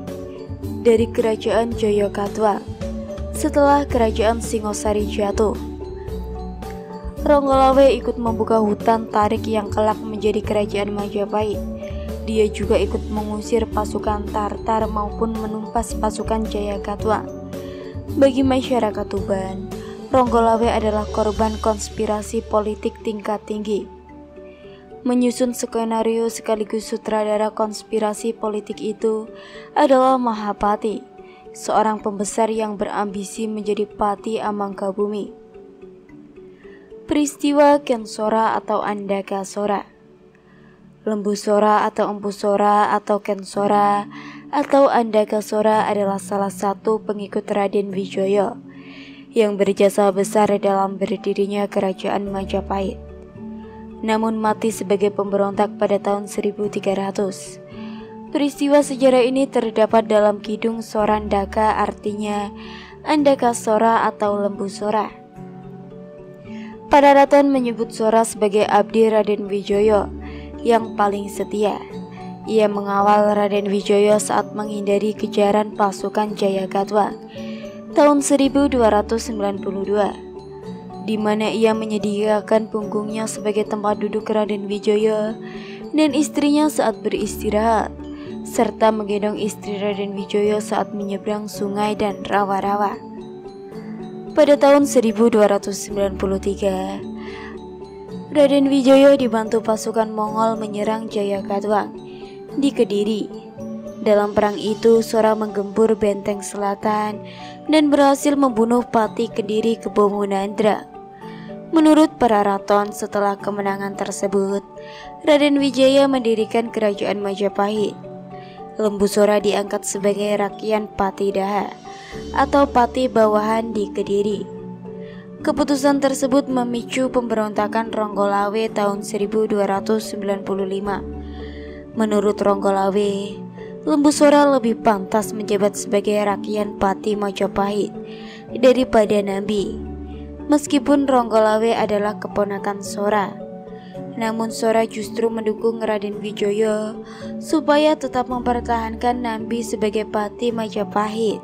dari kerajaan Jayakatwang setelah kerajaan Singosari jatuh. Ronggolawe ikut membuka hutan tarik yang kelak menjadi kerajaan Majapahit. Dia juga ikut mengusir pasukan Tartar maupun menumpas pasukan Jayakatwang. Bagi masyarakat Tuban, Ronggolawe adalah korban konspirasi politik tingkat tinggi. Menyusun skenario sekaligus sutradara konspirasi politik itu adalah Mahapati, seorang pembesar yang berambisi menjadi Pati Amangkabumi. Peristiwa Kensora atau Andakasora, Lembu Sora atau Empu Sora atau Kensora atau Andakasora adalah salah satu pengikut Raden Wijaya yang berjasa besar dalam berdirinya kerajaan Majapahit, namun mati sebagai pemberontak pada tahun 1300. Peristiwa sejarah ini terdapat dalam Kidung Sorandaka, artinya Andakasora atau Lembu Sora. Padaraton menyebut Sora sebagai abdi Raden Wijaya yang paling setia. Ia mengawal Raden Wijaya saat menghindari kejaran pasukan Jayakatwang tahun 1292, di mana ia menyediakan punggungnya sebagai tempat duduk Raden Wijaya dan istrinya saat beristirahat, serta menggendong istri Raden Wijaya saat menyeberang sungai dan rawa-rawa. Pada tahun 1293, Raden Wijaya dibantu pasukan Mongol menyerang Jayakatwang di Kediri. Dalam perang itu, Sora menggempur benteng selatan dan berhasil membunuh Pati Kediri Kebomunandra. Menurut Pararaton, setelah kemenangan tersebut, Raden Wijaya mendirikan kerajaan Majapahit. Lembu Sora diangkat sebagai rakyat Patidaha atau Pati Bawahan di Kediri. Keputusan tersebut memicu pemberontakan Ronggolawe tahun 1295. Menurut Ronggolawe, Lembu Sora lebih pantas menjabat sebagai rakyat Pati Majapahit daripada Nabi. Meskipun Ronggolawe adalah keponakan Sora, Namun Sora justru mendukung Raden Wijaya supaya tetap mempertahankan Nambi sebagai Pati Majapahit.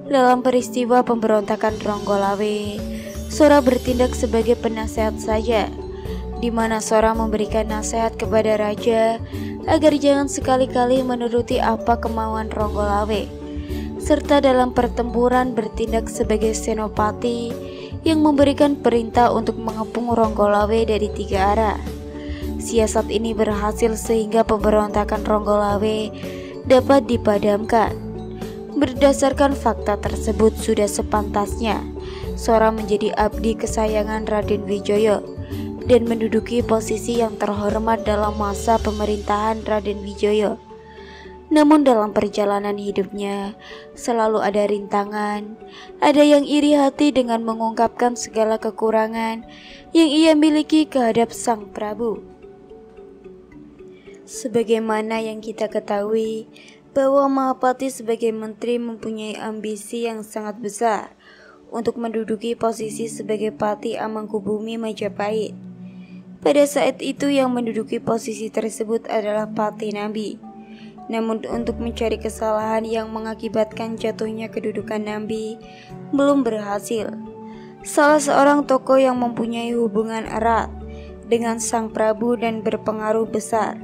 Dalam peristiwa pemberontakan Ronggolawe, Sora bertindak sebagai penasehat saja, di mana Sora memberikan nasihat kepada raja agar jangan sekali-kali menuruti apa kemauan Ronggolawe, serta dalam pertempuran bertindak sebagai senopati yang memberikan perintah untuk mengepung Ronggolawe dari 3 arah. Siasat ini berhasil sehingga pemberontakan Ronggolawe dapat dipadamkan. Berdasarkan fakta tersebut, sudah sepantasnya Sora menjadi abdi kesayangan Raden Wijaya dan menduduki posisi yang terhormat dalam masa pemerintahan Raden Wijaya. Namun dalam perjalanan hidupnya selalu ada rintangan, ada yang iri hati dengan mengungkapkan segala kekurangan yang ia miliki kehadap Sang Prabu. Sebagaimana yang kita ketahui bahwa Mahapati sebagai menteri mempunyai ambisi yang sangat besar untuk menduduki posisi sebagai Pati Amangkubumi Majapahit. Pada saat itu yang menduduki posisi tersebut adalah Pati Nambi. Namun untuk mencari kesalahan yang mengakibatkan jatuhnya kedudukan Nambi belum berhasil. Salah seorang tokoh yang mempunyai hubungan erat dengan Sang Prabu dan berpengaruh besar,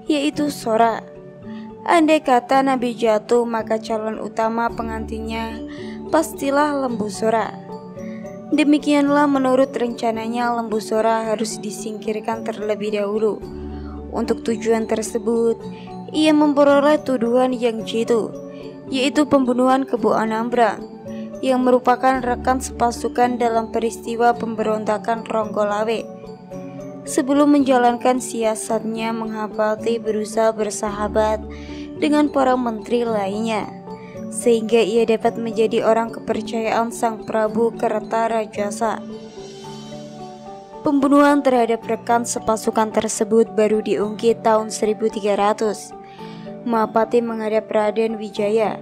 yaitu Sora. Andai kata Nambi jatuh, maka calon utama pengantinnya pastilah Lembu Sora. Demikianlah menurut rencananya Lembu Sora harus disingkirkan terlebih dahulu. Untuk tujuan tersebut, ia memperoleh tuduhan yang jitu, yaitu pembunuhan Kebu Anambrang, yang merupakan rekan sepasukan dalam peristiwa pemberontakan Ronggolawe. Sebelum menjalankan siasatnya, Mahapati berusaha bersahabat dengan para menteri lainnya, sehingga ia dapat menjadi orang kepercayaan Sang Prabu Kertarajasa. Pembunuhan terhadap rekan sepasukan tersebut baru diungkit tahun 1300. Mahapati menghadap Raden Wijaya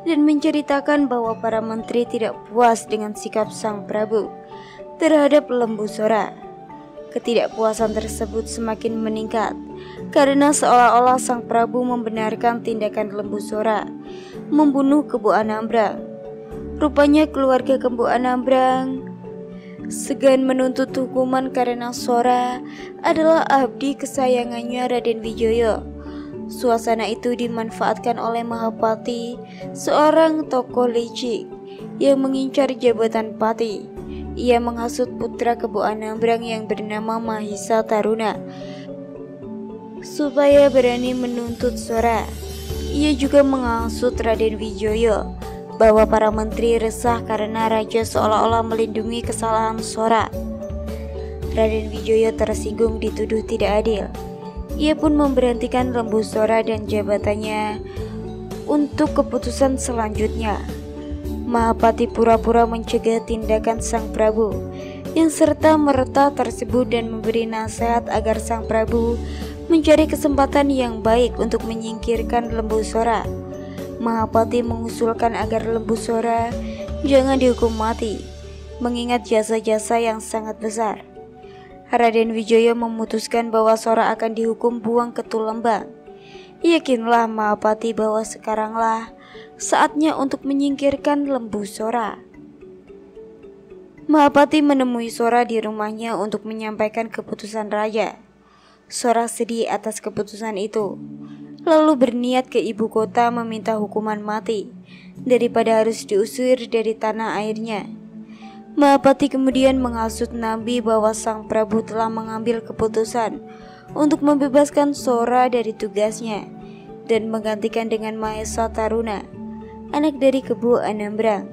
dan menceritakan bahwa para menteri tidak puas dengan sikap Sang Prabu terhadap Lembu Sora. Ketidakpuasan tersebut semakin meningkat karena seolah-olah Sang Prabu membenarkan tindakan Lembu Sora membunuh Kebu Anambrang. Rupanya keluarga Kebu Anambrang segan menuntut hukuman karena Sora adalah abdi kesayangannya Raden Wijaya. Suasana itu dimanfaatkan oleh Mahapati, seorang tokoh licik yang mengincar jabatan pati. Ia menghasut putra Kebu Anambrang yang bernama Mahisa Taruna supaya berani menuntut Sora. Ia juga menghasut Raden Wijaya bahwa para menteri resah karena raja seolah-olah melindungi kesalahan Sora. Raden Wijaya tersinggung dituduh tidak adil. Ia pun memberhentikan Lembu Sora dan jabatannya untuk keputusan selanjutnya. Mahapati pura-pura mencegah tindakan Sang Prabu yang serta-merta tersebut dan memberi nasihat agar Sang Prabu mencari kesempatan yang baik untuk menyingkirkan Lembu Sora. Mahapati mengusulkan agar Lembu Sora jangan dihukum mati, mengingat jasa-jasa yang sangat besar. Raden Wijaya memutuskan bahwa Sora akan dihukum buang ke Tulembang. Yakinlah Mahapati bahwa sekaranglah saatnya untuk menyingkirkan Lembu Sora. Mahapati menemui Sora di rumahnya untuk menyampaikan keputusan raja. Sora sedih atas keputusan itu, lalu berniat ke ibu kota meminta hukuman mati daripada harus diusir dari tanah airnya. Mahapati kemudian menghasut Nambi bahwa Sang Prabu telah mengambil keputusan untuk membebaskan Sora dari tugasnya dan menggantikan dengan Mahesa Taruna, anak dari Kebu Anambrang.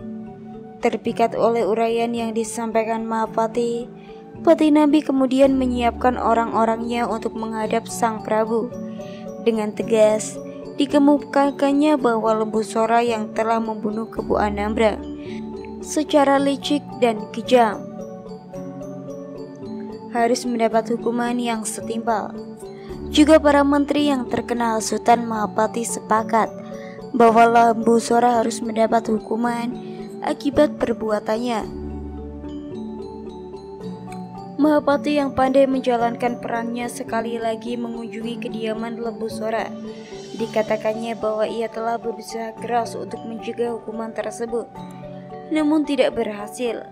Terpikat oleh uraian yang disampaikan Mahapati, Pati Nambi kemudian menyiapkan orang-orangnya untuk menghadap Sang Prabu. Dengan tegas, dikemukakannya bahwa Lembu Sora yang telah membunuh Kebu Anambrang secara licik dan kejam harus mendapat hukuman yang setimpal. Juga para menteri yang terkena hasutan Mahapati sepakat bahwa Lembu Sora harus mendapat hukuman akibat perbuatannya. Mahapati yang pandai menjalankan perannya sekali lagi mengunjungi kediaman Lembu Sora. Dikatakannya bahwa ia telah berusaha keras untuk mencegah hukuman tersebut, namun tidak berhasil.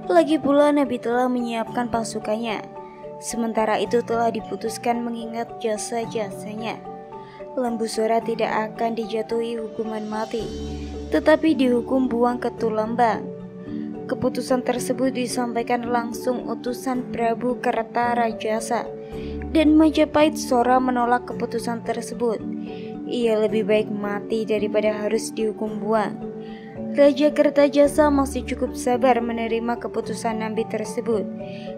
Lagi pula Nabi telah menyiapkan pasukannya. Sementara itu telah diputuskan mengingat jasa-jasanya. Lembu Sora tidak akan dijatuhi hukuman mati, tetapi dihukum buang ke Tulambang. Keputusan tersebut disampaikan langsung utusan Prabu Kertarajasa, dan Majapahit Sora menolak keputusan tersebut. Ia lebih baik mati daripada harus dihukum buang. Raja Kertajasa masih cukup sabar menerima keputusan Nabi tersebut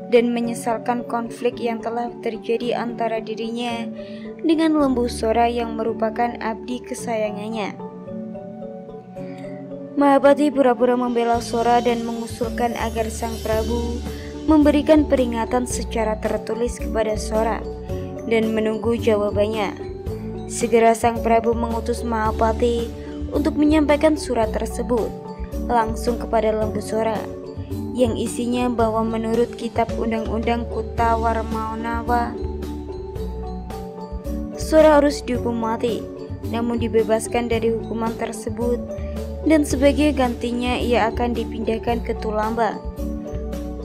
dan menyesalkan konflik yang telah terjadi antara dirinya dengan Lembu Sora yang merupakan abdi kesayangannya. Mahapati pura-pura membela Sora dan mengusulkan agar sang Prabu memberikan peringatan secara tertulis kepada Sora dan menunggu jawabannya. Segera sang Prabu mengutus Mahapati untuk menyampaikan surat tersebut langsung kepada Lembu Sora, yang isinya bahwa menurut kitab Undang-Undang Kutawarmanawa, Sora harus dihukum mati, namun dibebaskan dari hukuman tersebut, dan sebagai gantinya ia akan dipindahkan ke Tulambang.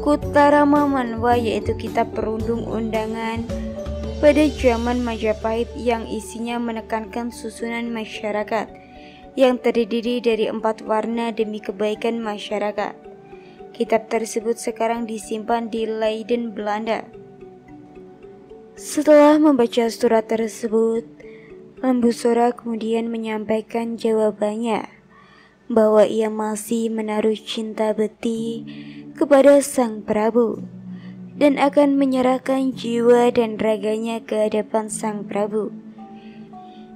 Kutawarmanawa yaitu kitab perundung undangan pada zaman Majapahit yang isinya menekankan susunan masyarakat yang terdiri dari 4 warna demi kebaikan masyarakat. Kitab tersebut sekarang disimpan di Leiden, Belanda. Setelah membaca surat tersebut, Lembu Sora kemudian menyampaikan jawabannya, bahwa ia masih menaruh cinta bekti kepada sang Prabu dan akan menyerahkan jiwa dan raganya ke hadapan sang Prabu.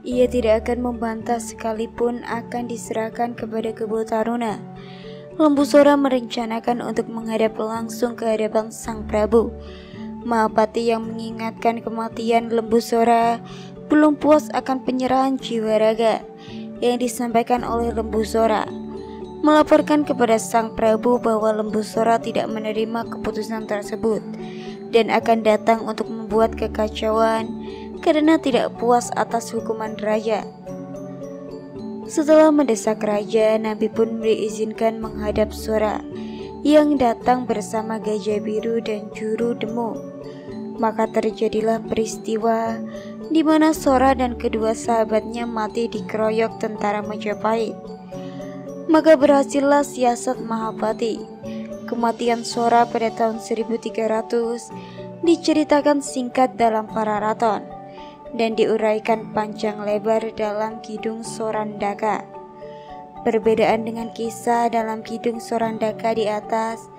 Ia tidak akan membantah sekalipun akan diserahkan kepada Kebu Taruna. Lembu Sora merencanakan untuk menghadap langsung ke hadapan sang Prabu. Mahapati yang mengingatkan kematian Lembu Sora belum puas akan penyerahan jiwa raga yang disampaikan oleh Lembu Sora, melaporkan kepada sang Prabu bahwa Lembu Sora tidak menerima keputusan tersebut dan akan datang untuk membuat kekacauan karena tidak puas atas hukuman raja. Setelah mendesak raja, Nabi pun diizinkan menghadap Sora yang datang bersama Gajah Biru dan Juru Demo. Maka terjadilah peristiwa di mana Sora dan kedua sahabatnya mati dikeroyok tentara Majapahit. Maka berhasillah siasat Mahapati. Kematian Sora pada tahun 1300 diceritakan singkat dalam Pararaton dan diuraikan panjang lebar dalam Kidung Sorandaka. Perbedaan dengan kisah dalam Kidung Sorandaka di atas,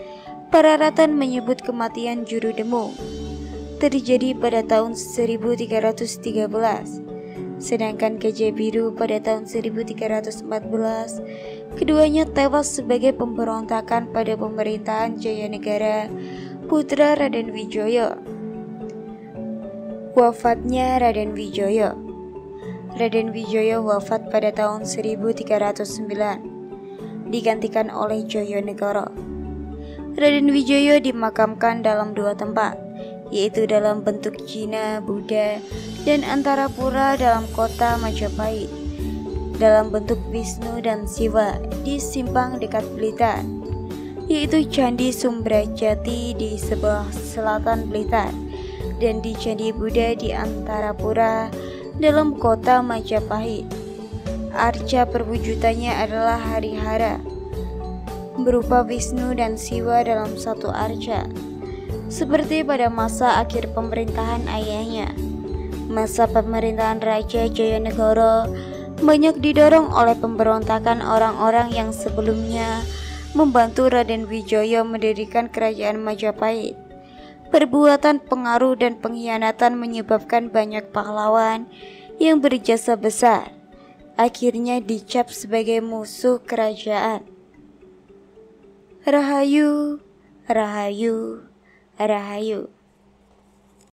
Pararaton menyebut kematian Juru Demo terjadi pada tahun 1313, sedangkan Gajah Biru pada tahun 1314. Keduanya tewas sebagai pemberontakan pada pemerintahan Jayanegara putra Raden Wijaya. Wafatnya Raden Wijaya. Raden Wijaya wafat pada tahun 1309, digantikan oleh Jayanegara. Raden Wijaya dimakamkan dalam 2 tempat, yaitu dalam bentuk Jina Buddha dan Antarapura dalam kota Majapahit, dalam bentuk Wisnu dan Siwa di Simpang dekat Blitar, yaitu Candi Sumberjati di sebelah selatan Blitar dan di Candi Buddha di Antarapura dalam kota Majapahit. Arca perwujudannya adalah Harihara, berupa Wisnu dan Siwa dalam satu arca, seperti pada masa akhir pemerintahan ayahnya. Masa pemerintahan Raja Jayanegara banyak didorong oleh pemberontakan orang-orang yang sebelumnya membantu Raden Wijaya mendirikan kerajaan Majapahit. Perbuatan pengaruh dan pengkhianatan menyebabkan banyak pahlawan yang berjasa besar akhirnya dicap sebagai musuh kerajaan. Rahayu, Rahayu, Rahayu.